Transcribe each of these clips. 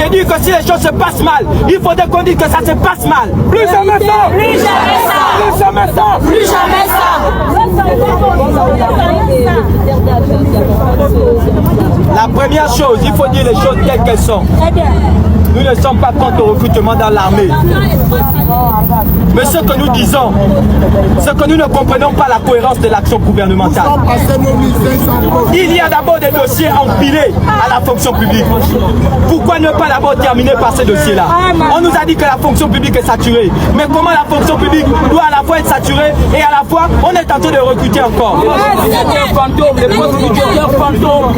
de dire que si les choses se passent mal, il faudrait qu'on dise que ça se passe mal. Plus jamais ça. Plus jamais ça. Plus jamais ça. Plus jamais ça. La première chose, il faut dire les choses telles qu'elles sont. Nous ne sommes pas contre le recrutement dans l'armée. Mais ce que nous disons, c'est que nous ne comprenons pas la cohérence de l'action gouvernementale. Il y a d'abord des dossiers empilés à la fonction publique. Pourquoi ne pas d'abord terminer par ces dossiers-là? On nous a dit que la fonction publique est saturée. Mais comment la fonction publique doit à la fois être saturée et à la fois on est en train de recruter encore? Les fantômes, les postes budgétaires fantômes.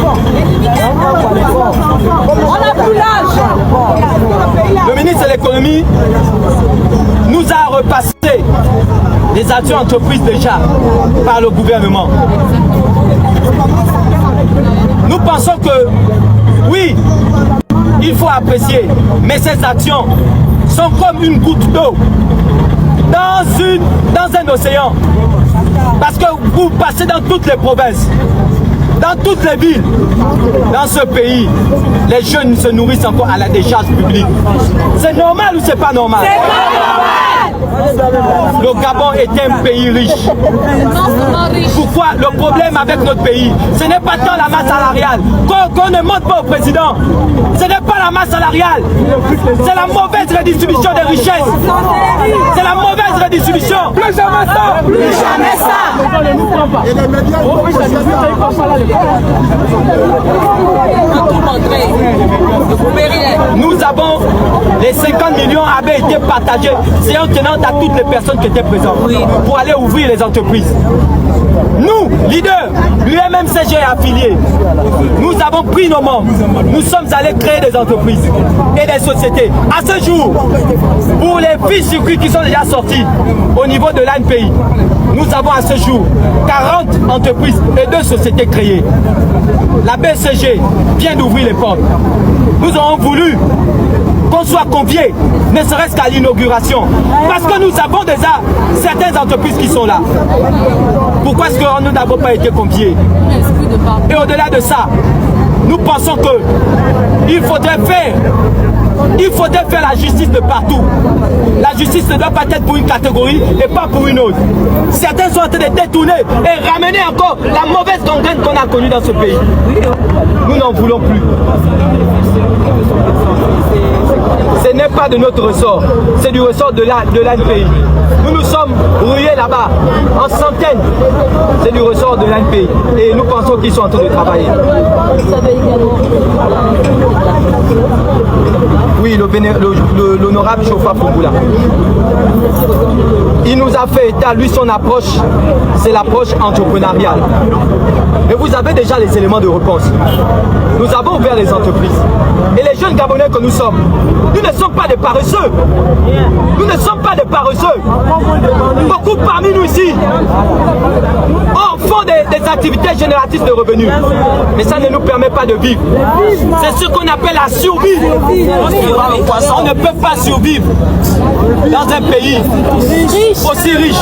On a plus l'âge. Le ministre de l'économie nous a repassé les actions entreprises déjà par le gouvernement. Nous pensons que oui, il faut apprécier, mais ces actions sont comme une goutte d'eau dans un océan. Parce que vous passez dans toutes les provinces, dans toutes les villes, dans ce pays, les jeunes se nourrissent encore à la décharge publique. C'est normal ou c'est pas normal? C'est pas normal! Le Gabon est un pays riche. Pourquoi le problème avec notre pays, ce n'est pas tant la masse salariale, qu'on ne montre pas au président. Ce n'est pas la masse salariale, c'est la mauvaise redistribution des richesses. C'est la mauvaise redistribution. Plus jamais ça! Plus jamais ça! Nous avons les 50 millions avaient été partagés, séance tenante à toutes les personnes qui étaient présentes pour aller ouvrir les entreprises. Nous, leaders, l'UMMCG affiliés, nous avons pris nos membres, nous sommes allés créer des entreprises et des sociétés. À ce jour, pour les fiches circuits qui sont déjà sortis au niveau de l'ANPI, nous avons à ce jour 40 entreprises et 2 sociétés créées. La BCG vient d'ouvrir les portes. Nous avons voulu qu'on soit conviés, ne serait-ce qu'à l'inauguration. Parce que nous avons déjà certaines entreprises qui sont là. Pourquoi est-ce que nous n'avons pas été conviés? Et au-delà de ça, nous pensons qu'il faudrait faire la justice de partout. La justice ne doit pas être pour une catégorie et pas pour une autre. Certains sont en train de détourner et ramener encore la mauvaise gangrène qu'on a connue dans ce pays. Nous n'en voulons plus. Ce n'est pas de notre ressort, c'est du ressort de l'ANPI. Nous nous sommes rouillés là-bas en centaines. C'est du ressort de l'ANPI et nous pensons qu'ils sont en train de travailler. Oui, l'honorable Chauffard Fouboula. Il nous a fait état, lui son approche, c'est l'approche entrepreneuriale. Et vous avez déjà les éléments de réponse. Nous avons ouvert les entreprises. Et les jeunes Gabonais que nous sommes, nous ne sommes pas des paresseux. Nous ne sommes pas des paresseux. Beaucoup parmi nous ici font des activités génératrices de revenus. Mais ça ne nous permet pas de vivre. C'est ce qu'on appelle la survie. On ne peut pas survivre dans un pays aussi riche.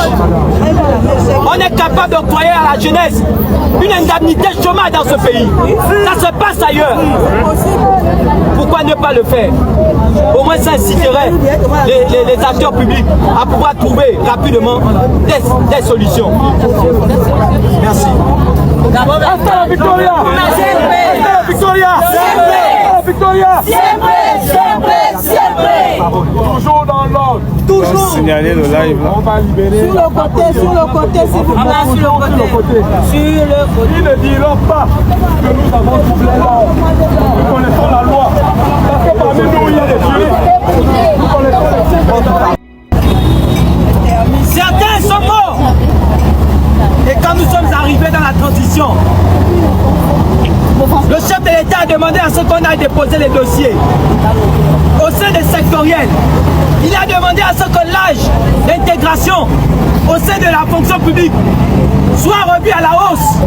On est capable d'octroyer à la jeunesse une indemnité chômage dans ce pays. Ça se passe ailleurs. Pourquoi ne pas le faire? Au moins ça inciterait les acteurs publics à pouvoir trouver rapidement des solutions. Merci. Hasta la Victoria! Hasta la Victoria! Victoria! Siempre, siempre, siempre! Toujours dans l'ordre. Toujours. Signaler le live là. On va libérer. Sur le côté, s'il vous plaît. Sur le côté. Ils ne diront pas que nous avons trouvé l'ordre. Nous connaissons la loi. Parce que parmi nous, il y a des juristes. Nous connaissons les circonstances. Certains sont morts. Et quand nous sommes arrivés dans la transition, le chef de l'État a demandé à ce qu'on aille déposer les dossiers au sein des sectoriels. Il a demandé à ce que l'âge d'intégration au sein de la fonction publique soit revu à la hausse.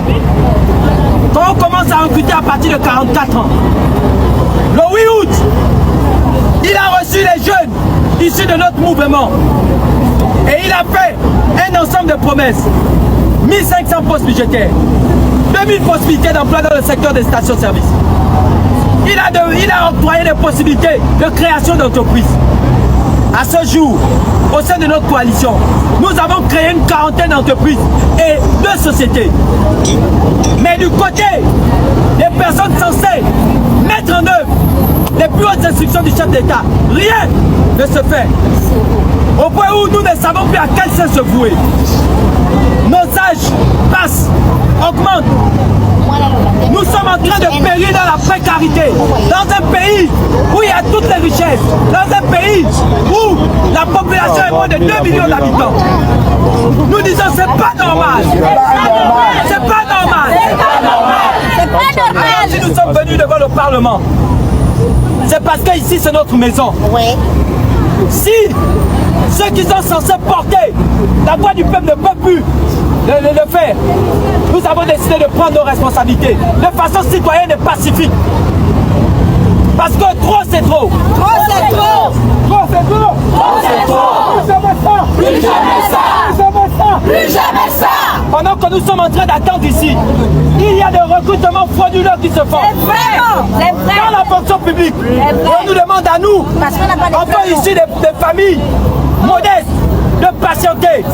Quand on commence à recruter à partir de 44 ans. Le 8 août, il a reçu les jeunes issus de notre mouvement. Et il a fait un ensemble de promesses. 1500 postes budgétaires, 2000 possibilités d'emploi dans le secteur des stations-service. il a octroyé des possibilités de création d'entreprises. À ce jour, au sein de notre coalition, nous avons créé une quarantaine d'entreprises et 2 sociétés. Mais du côté des personnes censées mettre en œuvre les plus hautes instructions du chef d'État, rien ne se fait. Au point où nous ne savons plus à quel sens se vouer. Nos âges passent, augmentent. Nous sommes en train de périr dans la précarité, dans un pays où il y a toutes les richesses, dans un pays où la population est moins de 2 millions d'habitants. Nous disons c'est pas normal. C'est pas normal. Alors si nous sommes venus devant le Parlement, c'est parce que ici c'est notre maison. Si ceux qui sont censés porter la voix du peuple ne peuvent plus le faire, nous avons décidé de prendre nos responsabilités de façon citoyenne et pacifique. Parce que trop c'est trop. Trop c'est trop. Trop c'est trop. Trop c'est trop. Plus jamais ça. Plus jamais ça. Plus jamais ça. Plus jamais ça. Pendant que nous sommes en train d'attendre ici, il y a des recrutements frauduleux qui se font. C'est vrai. Dans la fonction publique. On nous demande à nous, enfants issus des familles modestes, de patienter.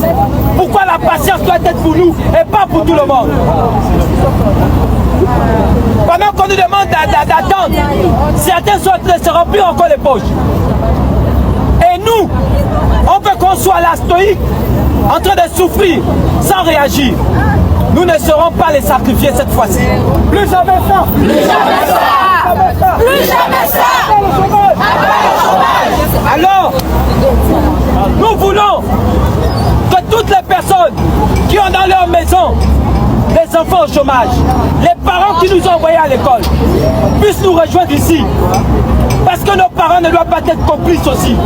Pourquoi la patience doit être pour nous et pas pour tout le monde? Pendant qu'on nous demande d'attendre, certains ne se remplissent encore les poches. Et nous, on veut qu'on soit là stoïque, en train de souffrir, sans réagir. Nous ne serons pas les sacrifiés cette fois-ci. Plus jamais ça. Plus jamais ça. Plus jamais ça. Alors, nous voulons que toutes les personnes qui ont dans leur maison des enfants au chômage, les parents qui nous ont envoyés à l'école, puissent nous rejoindre ici. Parce que nos parents ne doivent pas être complices aussi.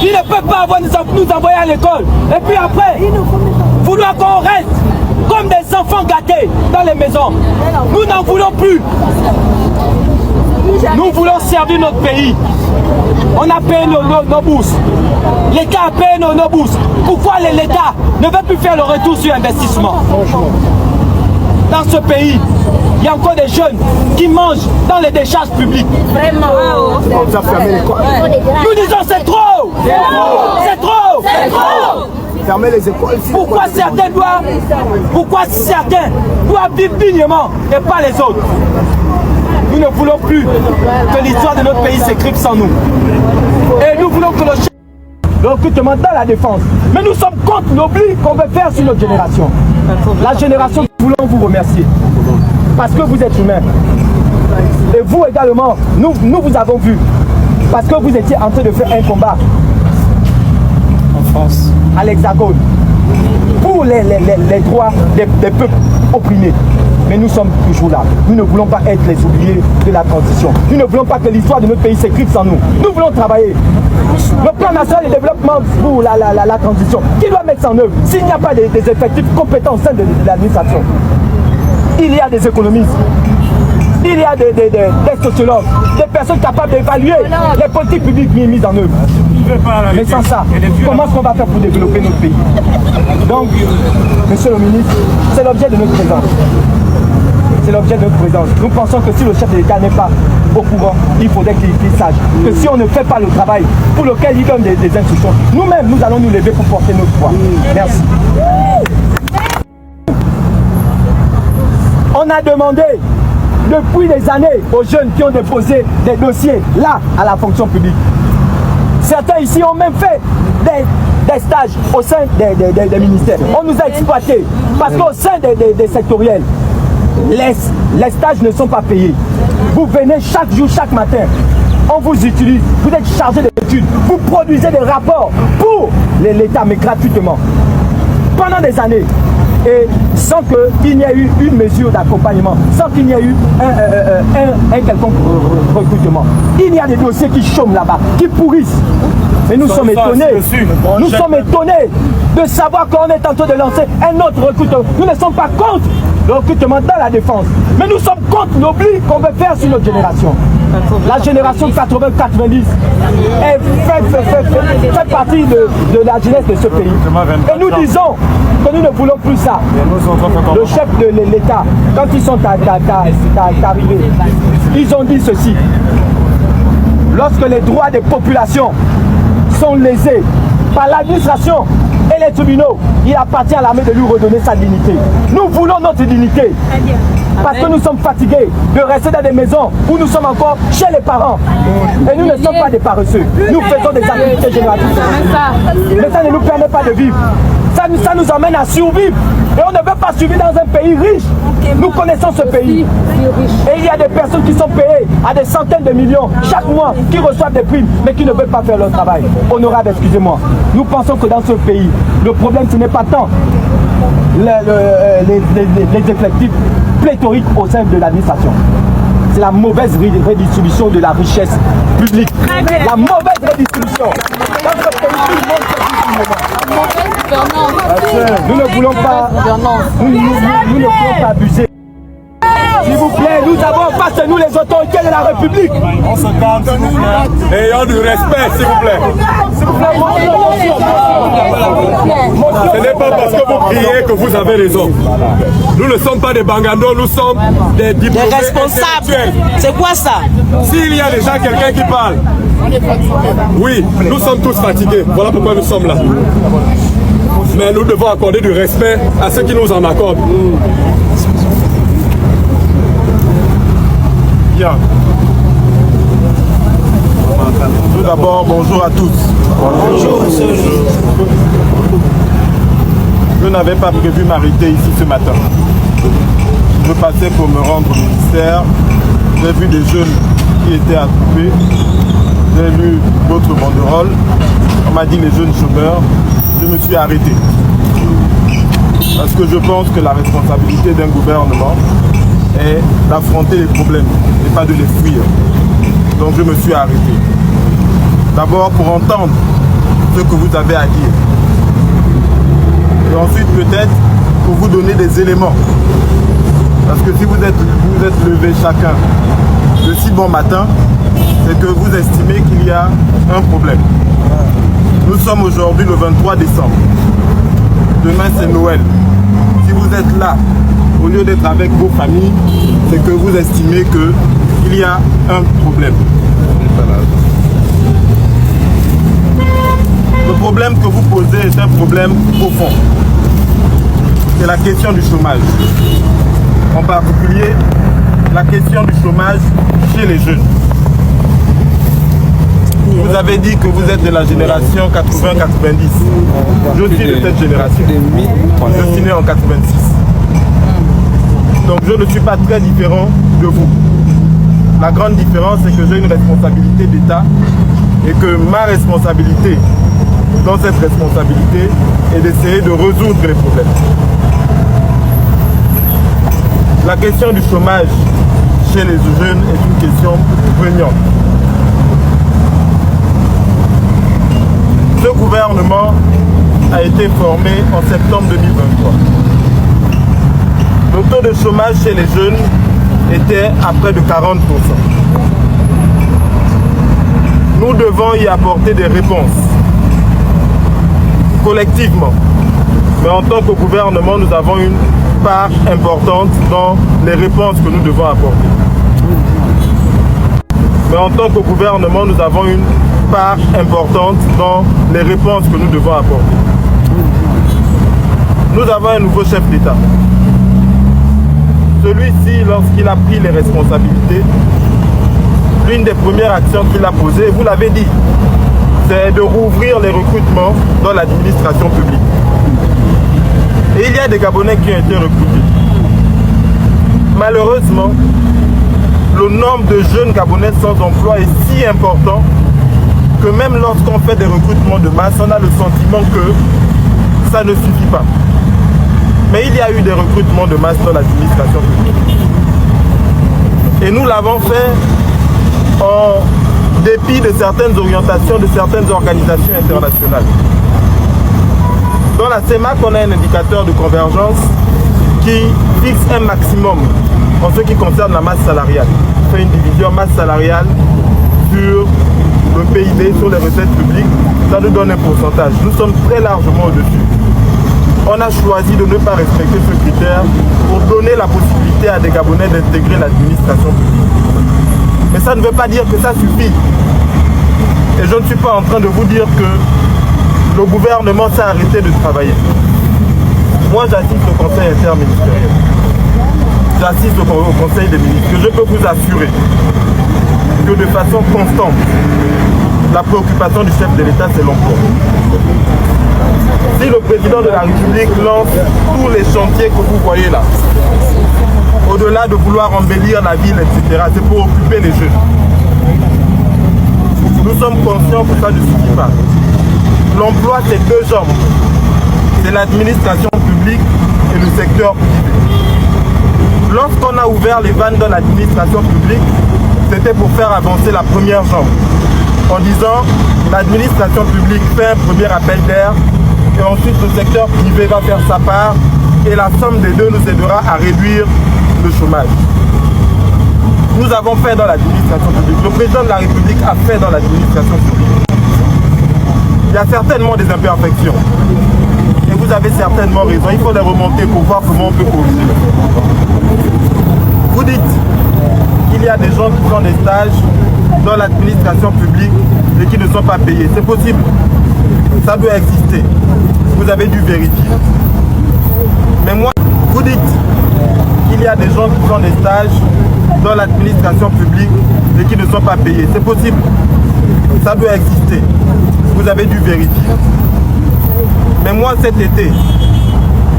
Ils ne peuvent pas nous envoyer à l'école. Et puis après, vouloir qu'on reste comme des enfants gâtés dans les maisons. Nous n'en voulons plus. Nous voulons servir notre pays. On a payé nos bourses. L'État a payé nos bourses. Pourquoi l'État ne veut plus faire le retour sur investissement? Dans ce pays, il y a encore des jeunes qui mangent dans les décharges publiques. Vraiment. Nous disons c'est trop. C'est trop. C'est trop. Fermer les écoles. Pourquoi certains doivent vivre dignement et pas les autres? Nous ne voulons plus que l'histoire de notre pays s'écrive sans nous. Et nous voulons que le recrutement dans la défense. Mais nous sommes contre l'oubli qu'on veut faire sur notre génération. La génération, nous voulons vous remercier. Parce que vous êtes humains. Et vous également, nous vous avons vu. Parce que vous étiez en train de faire un combat en France, à l'Hexagone, pour les droits des peuples opprimés. Mais nous sommes toujours là. Nous ne voulons pas être les oubliés de la transition. Nous ne voulons pas que l'histoire de notre pays s'écrive sans nous. Nous voulons travailler. Le plan national de développement pour la transition, qui doit mettre en œuvre s'il n'y a pas des effectifs compétents au sein de l'administration? Il y a des économistes. Il y a des sociologues, des personnes capables d'évaluer les politiques publiques mises en œuvre. Mais sans ça, comment est-ce qu'on va faire pour développer notre pays? Donc, monsieur le ministre, c'est l'objet de notre présence. C'est l'objet de notre présence. Nous pensons que si le chef de l'État n'est pas au courant, il faudrait qu'il sache que si on ne fait pas le travail pour lequel il donne des instructions, nous-mêmes, nous allons nous lever pour porter notre voix. Merci. On a demandé depuis des années aux jeunes qui ont déposé des dossiers là à la fonction publique. Certains ici ont même fait des stages au sein des ministères. On nous a exploités parce qu'au sein des sectoriels, les stages ne sont pas payés. Vous venez chaque jour, chaque matin, on vous utilise, vous êtes chargé d'études, vous produisez des rapports pour l'État, mais gratuitement. Pendant des années. Et sans qu'il n'y ait eu une mesure d'accompagnement, sans qu'il n'y ait eu un quelconque recrutement. Il y a des dossiers qui chôment là-bas, qui pourrissent. Et nous sommes étonnés. Nous sommes étonnés de savoir qu'on est en train de lancer un autre recrutement. Nous ne sommes pas contre le recrutement dans la défense, mais nous sommes contre l'oubli qu'on veut faire sur notre génération. La génération 80-90 fait partie de la jeunesse de ce pays. Et nous disons que nous ne voulons plus ça. Le chef de l'État, quand ils sont arrivés, ils ont dit ceci. Lorsque les droits des populations sont lésés par l'administration et les tribunaux, il appartient à l'armée de lui redonner sa dignité. Nous voulons notre dignité. Parce que nous sommes fatigués de rester dans des maisons où nous sommes encore chez les parents. Et nous ne sommes pas des paresseux. Nous faisons des activités génératives. Mais ça ne nous permet pas de vivre. Ça nous emmène à survivre. Et on ne veut pas survivre dans un pays riche. Nous connaissons ce pays. Et il y a des personnes qui sont payées à des centaines de millions chaque mois, qui reçoivent des primes, mais qui ne veulent pas faire leur travail. Honorable, excusez-moi. Nous pensons que dans ce pays, le problème, ce n'est pas tant les effectifs pléthoriques au sein de l'administration. C'est la mauvaise redistribution de la richesse publique. La mauvaise redistribution. Dans ce pays, nous ne voulons pas, nous ne voulons pas abuser. S'il vous plaît, nous avons en face de nous les autorités de la République. On se calme, s'il vous plaît. Ayons du respect, s'il vous plaît. Ce n'est pas parce que vous criez que vous avez raison. Nous ne sommes pas des bangandos, nous sommes des diplômés responsables. C'est quoi ça? S'il y a déjà quelqu'un qui parle, oui, nous sommes tous fatigués. Voilà pourquoi nous sommes là. Mais nous devons accorder du respect à ceux qui nous en accordent. Bien. Tout d'abord, bonjour à tous. Bonjour. Je n'avais pas prévu m'arrêter ici ce matin. Je passais pour me rendre au ministère. J'ai vu des jeunes qui étaient attroupés. J'ai lu votre banderole. On m'a dit les jeunes chômeurs. Je me suis arrêté. Parce que je pense que la responsabilité d'un gouvernement est d'affronter les problèmes et pas de les fuir. Donc je me suis arrêté. D'abord pour entendre ce que vous avez à dire. Et ensuite peut-être pour vous donner des éléments. Parce que si vous êtes levé chacun de si bon matin, c'est que vous estimez qu'il y a un problème. Nous sommes aujourd'hui le 23 décembre. Demain c'est Noël. Si vous êtes là, au lieu d'être avec vos familles, c'est que vous estimez qu'il y a un problème. Le problème que vous posez est un problème profond. C'est la question du chômage. En particulier, la question du chômage chez les jeunes. Vous avez dit que vous êtes de la génération 80-90. Je suis de cette génération. Je suis né en 86. Donc je ne suis pas très différent de vous. La grande différence, c'est que j'ai une responsabilité d'État et que ma responsabilité dans cette responsabilité est d'essayer de résoudre les problèmes. La question du chômage chez les jeunes est une question prégnante. Ce gouvernement a été formé en septembre 2023. Le taux de chômage chez les jeunes était à près de 40%. Nous devons y apporter des réponses, collectivement. Mais en tant que gouvernement, nous avons une part importante dans les réponses que nous devons apporter. Mais en tant que gouvernement, nous avons une part importante dans les réponses que nous devons apporter. Nous avons un nouveau chef d'État. Celui-ci, lorsqu'il a pris les responsabilités, l'une des premières actions qu'il a posées, vous l'avez dit, c'est de rouvrir les recrutements dans l'administration publique. Et il y a des Gabonais qui ont été recrutés. Malheureusement, le nombre de jeunes Gabonais sans emploi est si important que même lorsqu'on fait des recrutements de masse, on a le sentiment que ça ne suffit pas. Mais il y a eu des recrutements de masse dans l'administration publique. Et nous l'avons fait en dépit de certaines orientations de certaines organisations internationales. Dans la CEMAC, on a un indicateur de convergence qui fixe un maximum en ce qui concerne la masse salariale. fait une division masse salariale sur le PIB, sur les recettes publiques, ça nous donne un pourcentage. Nous sommes très largement au-dessus. On a choisi de ne pas respecter ce critère pour donner la possibilité à des Gabonais d'intégrer l'administration publique. Mais ça ne veut pas dire que ça suffit. Et je ne suis pas en train de vous dire que le gouvernement s'est arrêté de travailler. Moi, j'assiste au conseil interministériel. J'assiste au conseil des ministres. Je peux vous assurer que de façon constante, la préoccupation du chef de l'État, c'est l'emploi. Si le président de la République lance tous les chantiers que vous voyez là, au-delà de vouloir embellir la ville, etc., c'est pour occuper les jeunes. Nous sommes conscients que ça ne suffit pas. L'emploi, c'est deux jambes. C'est l'administration publique et le secteur privé. Lorsqu'on a ouvert les vannes dans l'administration publique, c'était pour faire avancer la première jambe. En disant, l'administration publique fait un premier appel d'air et ensuite le secteur privé va faire sa part et la somme des deux nous aidera à réduire le chômage. Nous avons fait dans l'administration publique. Le président de la République a fait dans l'administration publique. Il y a certainement des imperfections. Et vous avez certainement raison. Il faut les remonter pour voir comment on peut corriger. Vous dites qu'il y a des gens qui font des stages dans l'administration publique et qui ne sont pas payés. C'est possible. Ça doit exister. Vous avez dû vérifier. Mais moi, vous dites qu'il y a des gens qui font des stages dans l'administration publique et qui ne sont pas payés. C'est possible. Ça doit exister. Vous avez dû vérifier. Mais moi, cet été,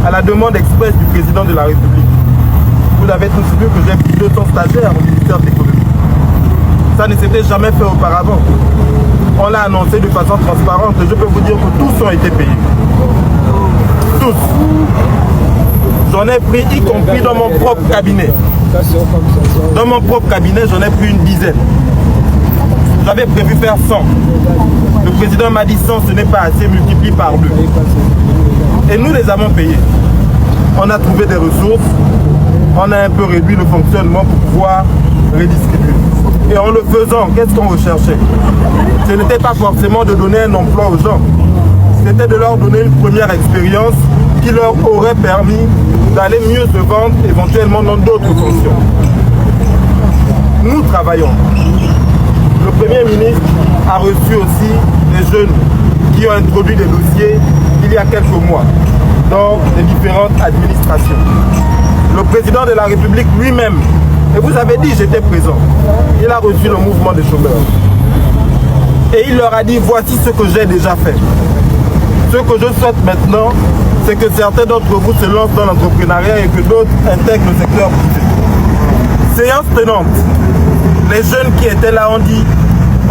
à la demande expresse du président de la République, vous avez tous vu que j'ai pris 200 stagiaires au ministère de l'économie. Ça ne s'était jamais fait auparavant. On l'a annoncé de façon transparente et je peux vous dire que tous ont été payés. Tous. J'en ai pris, y compris dans mon propre cabinet. Dans mon propre cabinet, j'en ai pris une dizaine. J'avais prévu faire 100. Le président m'a dit 100, ce n'est pas assez, multiplie par 2. Et nous les avons payés. On a trouvé des ressources, on a un peu réduit le fonctionnement pour pouvoir redistribuer. Et en le faisant, qu'est-ce qu'on recherchait? Ce n'était pas forcément de donner un emploi aux gens. C'était de leur donner une première expérience qui leur aurait permis d'aller mieux se vendre éventuellement dans d'autres fonctions. Nous travaillons. Le Premier ministre a reçu aussi des jeunes qui ont introduit des dossiers il y a quelques mois dans les différentes administrations. Le président de la République lui-même, et vous avez dit j'étais présent, il a reçu le mouvement des chômeurs. Et il leur a dit voici ce que j'ai déjà fait. Ce que je souhaite maintenant, c'est que certains d'entre vous se lancent dans l'entrepreneuriat et que d'autres intègrent le secteur privé. Séance tenante. Les jeunes qui étaient là ont dit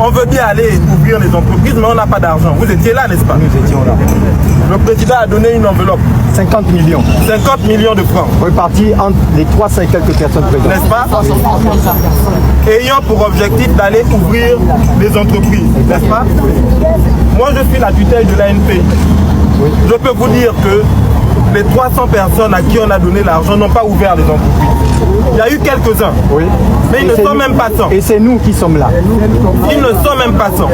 on veut bien aller ouvrir les entreprises, mais on n'a pas d'argent. Vous étiez là, n'est-ce pas? Nous étions là. Le président a donné une enveloppe. 50 millions. 50 millions de francs. Repartis entre les 300 et quelques personnes présentes. N'est-ce pas? Ayant pour objectif d'aller ouvrir les entreprises. N'est-ce pas? Moi, je suis la tutelle de l'ANP. Oui. Je peux vous dire que les 300 personnes à qui on a donné l'argent n'ont pas ouvert les entreprises. Il y a eu quelques-uns, oui. Mais ils ne sont même pas 100. Et c'est nous qui sommes là. Ils ne sont même pas 100.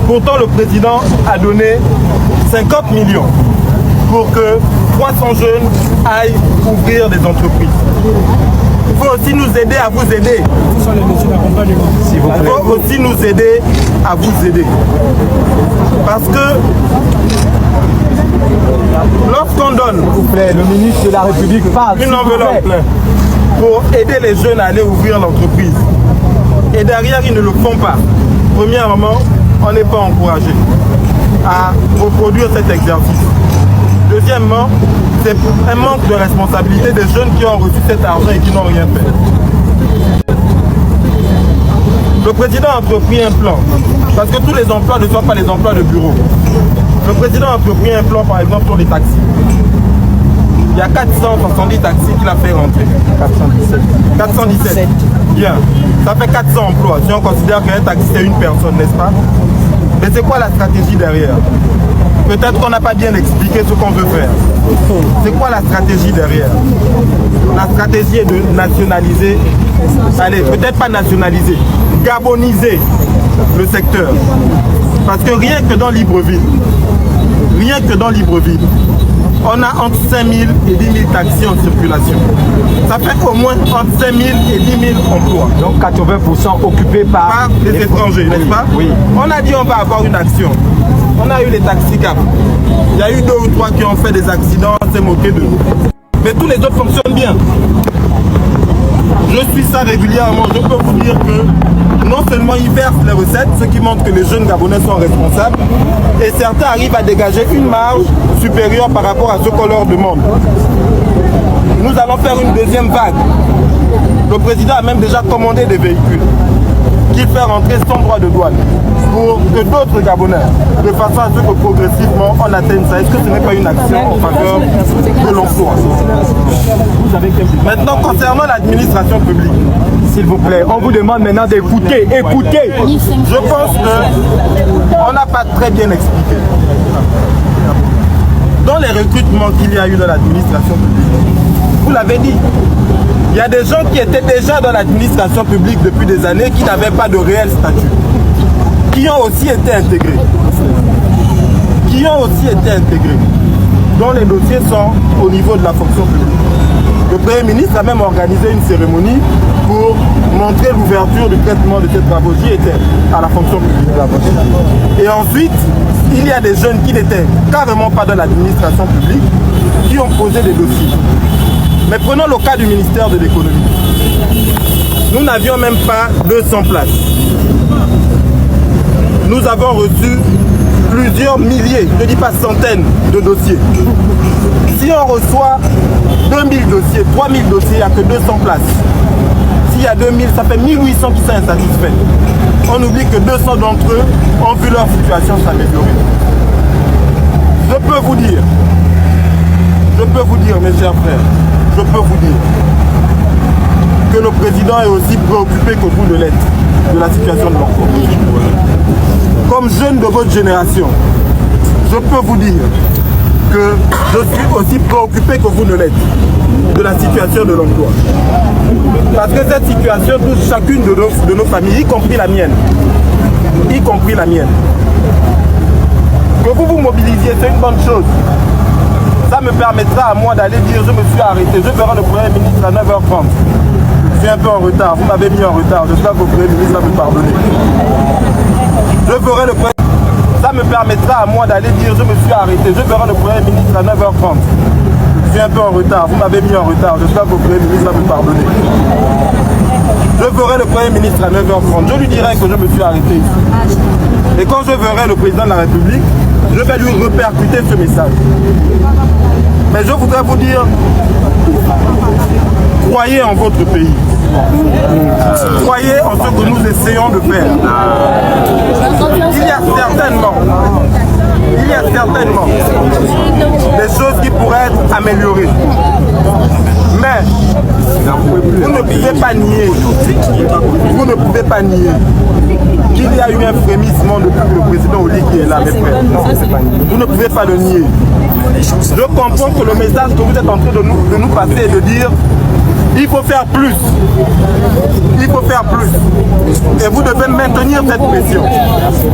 Pourtant, le président a donné 50 millions pour que 300 jeunes aillent ouvrir des entreprises. Il faut aussi nous aider à vous aider. Il faut aussi nous aider à vous aider. Parce que lorsqu'on donne, s'il vous plaît, le ministre de la République parle une enveloppe pour aider les jeunes à aller ouvrir l'entreprise, et derrière ils ne le font pas, premièrement, on n'est pas encouragé à reproduire cet exercice. Deuxièmement, c'est un manque de responsabilité des jeunes qui ont reçu cet argent et qui n'ont rien fait. Le président a entrepris un plan, parce que tous les emplois ne sont pas les emplois de bureau. Le président a entrepris un plan, par exemple, sur les taxis. Il y a 470 taxis qu'il a fait rentrer. 417. Bien. Ça fait 400 emplois. Si on considère qu'un taxi, c'est une personne, n'est-ce pas? Mais c'est quoi la stratégie derrière? Peut-être qu'on n'a pas bien expliqué ce qu'on veut faire. C'est quoi la stratégie derrière? La stratégie est de nationaliser, allez, peut-être pas nationaliser, gaboniser le secteur. Parce que rien que dans Libreville, on a entre 5 000 et 10 000 taxis en circulation. Ça fait au moins entre 5 000 et 10 000 emplois. Donc 80% occupés par les étrangers, n'est-ce pas? Oui. On a dit on va avoir une action. On a eu les taxis cap. Il y a eu 2 ou 3 qui ont fait des accidents, on s'est moqué de nous. Mais tous les autres fonctionnent bien. Je suis ça régulièrement. Je peux vous dire que non seulement ils versent les recettes, ce qui montre que les jeunes Gabonais sont responsables, et certains arrivent à dégager une marge supérieure par rapport à ce qu'on leur demande. Nous allons faire une deuxième vague. Le président a même déjà commandé des véhicules qu'il fait rentrer sans droit de douane pour que d'autres Gabonais, de façon à ce que progressivement on atteigne ça. Est-ce que ce n'est pas une action en faveur de l'emploi? Maintenant, concernant l'administration publique, s'il vous plaît, on vous demande maintenant d'écouter. Écoutez. Je pense qu'on n'a pas très bien expliqué. Dans les recrutements qu'il y a eu dans l'administration publique, vous l'avez dit, il y a des gens qui étaient déjà dans l'administration publique depuis des années qui n'avaient pas de réel statut, qui ont aussi été intégrés. Dont les dossiers sont au niveau de la fonction publique. Le Premier ministre a même organisé une cérémonie pour montrer l'ouverture du traitement de cette travaux qui était à la fonction publique. Et ensuite, il y a des jeunes qui n'étaient carrément pas dans l'administration publique, qui ont posé des dossiers. Mais prenons le cas du ministère de l'économie. Nous n'avions même pas 200 places. Nous avons reçu plusieurs milliers, je ne dis pas centaines de dossiers. Si on reçoit 2000 dossiers, 3000 dossiers, il n'y a que 200 places. S'il y a 2000, ça fait 1800 qui sont insatisfaits. On oublie que 200 d'entre eux ont vu leur situation s'améliorer. Je peux vous dire, mes chers frères, je peux vous dire que le président est aussi préoccupé que vous de l'êtes, de la situation de l'emploi. Comme jeune de votre génération, je peux vous dire que je suis aussi préoccupé que vous ne l'êtes de la situation de l'emploi. Parce que cette situation touche chacune de nos familles, y compris la mienne. Que vous vous mobilisiez, c'est une bonne chose. Ça me permettra à moi d'aller dire je me suis arrêté, je verrai le Premier ministre à 9h30. Je suis un peu en retard, vous m'avez mis en retard, j'espère que le Premier ministre va me pardonner. Ça me permettra à moi d'aller dire je me suis arrêté, je verrai le Premier ministre à 9h30. Je suis un peu en retard, vous m'avez mis en retard, j'espère que le Premier ministre va me pardonner. Je verrai le Premier ministre à 9h30, je lui dirai que je me suis arrêté ici. Et quand je verrai le président de la République, je vais lui répercuter ce message. Mais je voudrais vous dire, croyez en votre pays. Croyez en ce que nous essayons de faire. Il y a certainement des choses qui pourraient être améliorées. Mais vous ne pouvez pas nier qu'il y a eu un frémissement depuis que le président Oli qui est là, mes frères. Vous ne pouvez pas le nier. Je comprends que le message que vous êtes en train de nous passer est de dire il faut faire plus. Il faut faire plus. Et vous devez maintenir cette pression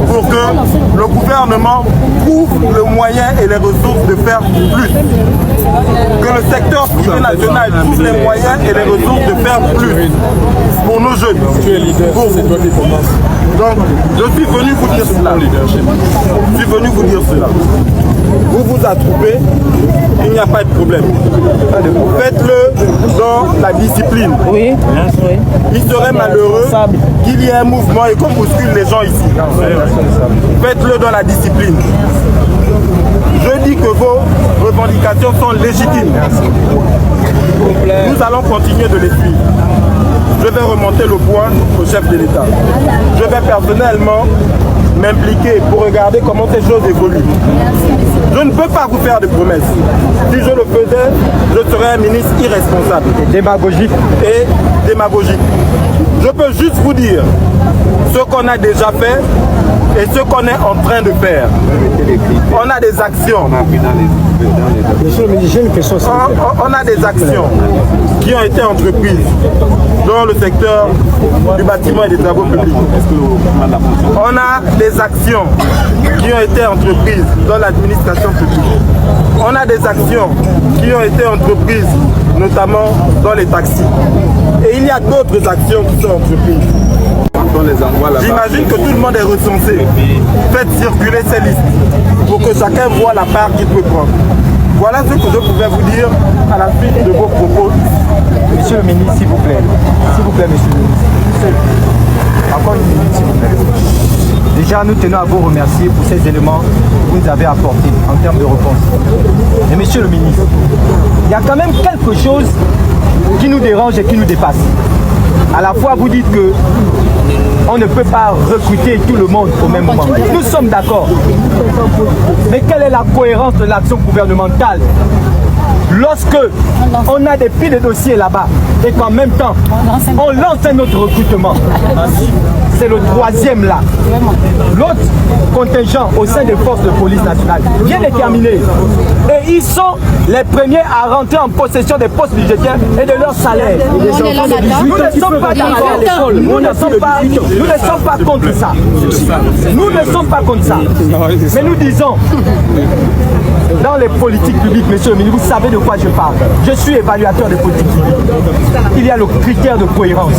pour que le gouvernement trouve le moyen et les ressources de faire plus. Que le secteur privé national trouve les moyens et les ressources de faire plus pour nos jeunes. Pour vous. Donc, je suis venu vous dire cela. Vous vous attroupez, il n'y a pas de problème. Faites-le dans la discipline. Oui. Il serait malheureux qu'il y ait un mouvement et qu'on bouscule les gens ici. Faites-le dans la discipline. Je dis que vos revendications sont légitimes. Nous allons continuer de les suivre. Je vais remonter le point au chef de l'État. Je vais personnellement m'impliquer pour regarder comment ces choses évoluent. Je ne peux pas vous faire de promesses. Si je le faisais, je serais un ministre irresponsable. Démagogique. Et démagogique. Je peux juste vous dire ce qu'on a déjà fait et ce qu'on est en train de faire. On a des actions. On a des actions qui ont été entreprises dans le secteur du bâtiment et des travaux publics. On a des actions qui ont été entreprises dans l'administration publique. On a des actions qui ont été entreprises notamment dans les taxis. Et il y a d'autres actions qui sont entreprises. J'imagine que tout le monde est recensé. Faites circuler ces listes pour que chacun voit la part qu'il peut prendre. Voilà ce que je pouvais vous dire à la suite de vos propos. Monsieur le ministre, s'il vous plaît. S'il vous plaît, monsieur le ministre. Encore une minute, s'il vous plaît. Déjà, nous tenons à vous remercier pour ces éléments que vous nous avez apportés en termes de réponse. Mais monsieur le ministre, il y a quand même quelque chose qui nous dérange et qui nous dépasse. À la fois, vous dites que on ne peut pas recruter tout le monde au même moment. Nous sommes d'accord. Mais quelle est la cohérence de l'action gouvernementale lorsque on a des piles de dossiers là-bas et qu'en même temps, on lance un autre recrutement? C'est le troisième là. L'autre contingent au sein des forces de police nationale vient de terminer. Et ils sont les premiers à rentrer en possession des postes budgétaires et de leur salaire. Nous ne sommes pas d'accord à l'école. Nous ne sommes pas contre ça. Nous ne sommes pas contre ça. Mais nous disons, dans les politiques publiques, monsieur le ministre, vous savez de quoi je parle. Je suis évaluateur des politiques publiques. Il y a le critère de cohérence.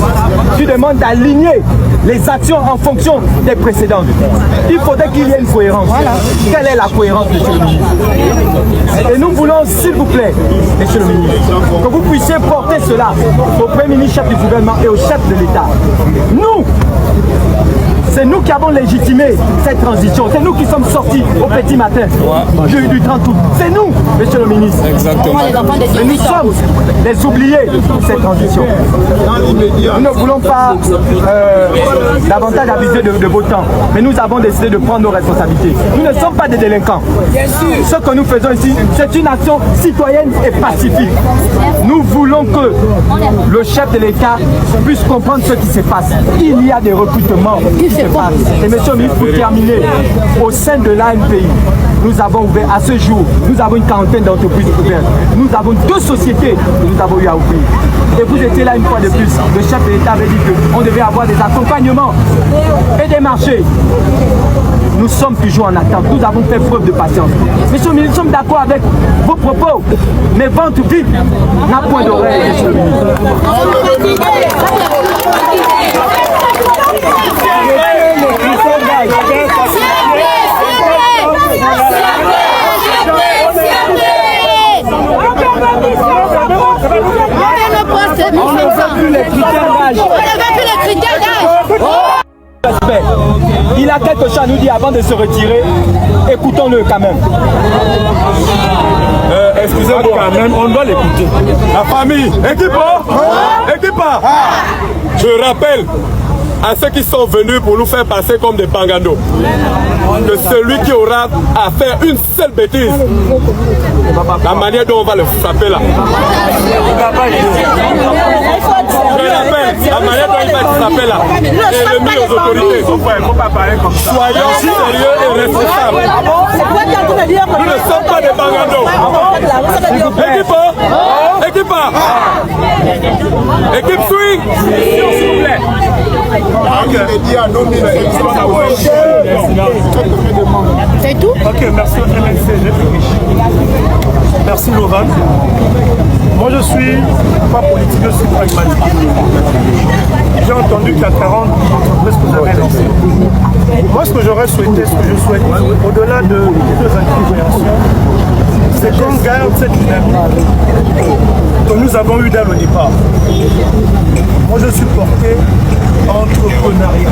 Tu demandes d'aligner les actions en fonction des précédentes. Il faudrait qu'il y ait une cohérence. Quelle est la cohérence, monsieur le ministre? Et nous voulons, s'il vous plaît, monsieur le ministre, que vous puissiez porter cela au Premier ministre, chef du gouvernement et au chef de l'État. Nous, c'est nous qui avons légitimé cette transition. C'est nous qui sommes sortis au petit matin du 30 août. C'est nous, monsieur le ministre. Exactement. Mais nous sommes les oubliés de cette transition. Nous ne voulons pas davantage abuser de vos temps. Mais nous avons décidé de prendre nos responsabilités. Nous ne sommes pas des délinquants. Ce que nous faisons ici, c'est une action citoyenne et pacifique. Nous voulons que le chef de l'État puisse comprendre ce qui se passe. Il y a des recrutements qui se passent. Et monsieur le ministre, pour terminer, au sein de l'ANPI, nous avons ouvert à ce jour, nous avons une quarantaine d'entreprises ouvertes. Nous avons 2 sociétés que nous avons eu à ouvrir. Et vous étiez là une fois de plus. Le chef de l'État avait dit qu'on devait avoir des accompagnements et des marchés. Nous sommes toujours en attente. Nous avons fait preuve de patience. Monsieur le ministre, nous sommes d'accord avec vos propos. Mais vente vide n'a point d'oreille, monsieur le ministre. Il a quelque chose à nous dire avant de se retirer. Écoutons-le quand même. Excusez-moi quand même, on doit l'écouter. La famille, équipe. Je rappelle à ceux qui sont venus pour nous faire passer comme des pangandos que celui qui aura à faire une seule bêtise, la manière dont on va le frapper là. Je rappelle, la manière dont il va être frappé là est remis aux autorités. Soyons sérieux et responsables. Nous ne sommes pas des pangandos. Équipe swing, s'il vous plaît. C'est tout? Ok, merci au MLC. Merci Laurent. Moi je suis pas politique, je suis pragmatique. J'ai entendu qu'il y a 40 entreprises que vous avez lancées. Moi ce que j'aurais souhaité, ce que je souhaite, au-delà de toutes les incriminations, c'est qu'on garde cette dynamique que nous avons eue dès le départ. Moi je suis porté entrepreneuriat.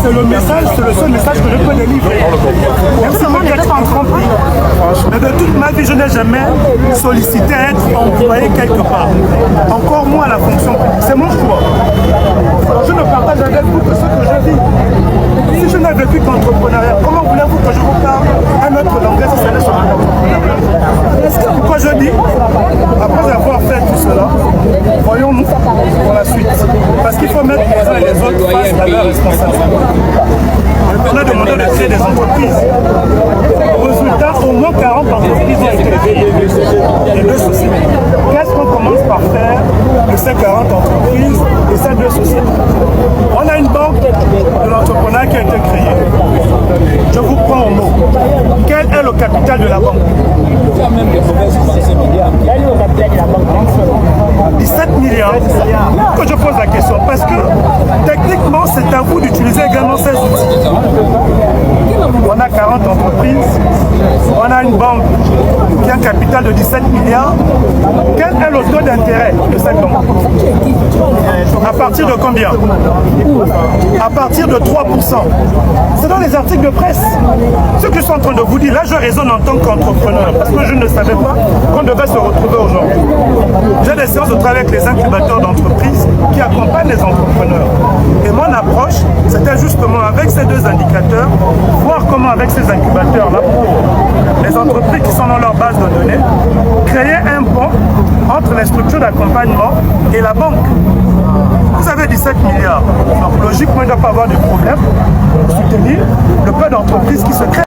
C'est le message, c'est le seul message que je peux délivrer. Merci d'être entrepris. Mais de toute ma vie, je n'ai jamais sollicité à être employé quelque part. Encore moins la fonction publique. C'est mon choix. Je ne partage avec vous que ce que je vis. Si je n'ai vécu qu'entrepreneuriat, comment voulez-vous que je vous parle un autre langage si ce n'est sur l'entrepreneuriat? Pourquoi je dis, après avoir fait tout cela, voyons-nous pour la suite. Parce qu'il faut mettre les uns et les autres face à leurs responsabilités. On a demandé de créer des entreprises. Résultat, au moins 40 entreprises ont été créées. Les deux sociétés. Qu'est-ce qu'on commence par faire de ces 40 entreprises et ces deux sociétés? On a une banque de l'entrepreneuriat qui a été créée. Je vous prends au mot. Quel est le capital de la banque? 17 milliards. Que je pose la question, parce que techniquement, c'est à vous d'utiliser également ces outils. On a 40 entreprises, on a une banque qui a un capital de 17 milliards. Quel est le taux d'intérêt de cette banque? À partir de combien? À partir de 3%. C'est dans les articles de presse. Ce que je suis en train de vous dire, là je raisonne en tant qu'entrepreneur, parce que je ne savais pas qu'on devait se retrouver aujourd'hui. J'ai des séances de travail avec les incubateurs d'entreprises qui accompagnent les entrepreneurs. Et mon approche, c'était justement avec ces deux indicateurs, voir comment avec ces incubateurs-là, les entreprises qui sont dans leur base de données, créer un pont entre les structures d'accompagnement et la banque. Vous avez 17 milliards. Donc logiquement, il ne doit pas avoir de problème pour soutenir le peu d'entreprises qui se créent.